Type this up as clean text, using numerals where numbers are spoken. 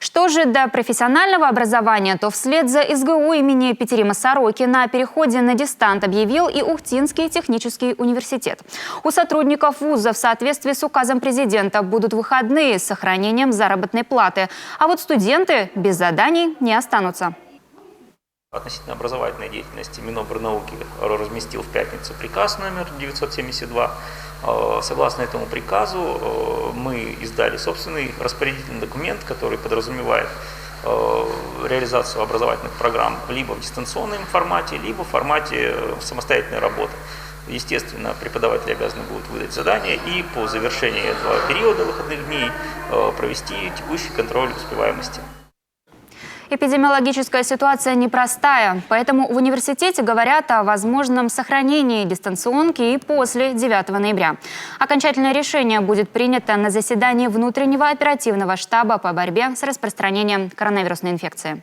Что же до профессионального образования, то вслед за СГУ имени Петерима Сорокина о переходе на дистант объявил и Ухтинский технический университет. У сотрудников вуза в соответствии с указом президента будут выходные с сохранением заработной платы. А вот студенты без заданий не останутся. Относительно образовательной деятельности Минобрнауки разместил в пятницу приказ номер 972. Согласно этому приказу мы издали собственный распорядительный документ, который подразумевает реализацию образовательных программ либо в дистанционном формате, либо в формате самостоятельной работы. Естественно, преподаватели обязаны будут выдать задания и по завершении этого периода выходных дней провести текущий контроль успеваемости. Эпидемиологическая ситуация непростая, поэтому в университете говорят о возможном сохранении дистанционки и после 9 ноября. Окончательное решение будет принято на заседании внутреннего оперативного штаба по борьбе с распространением коронавирусной инфекции.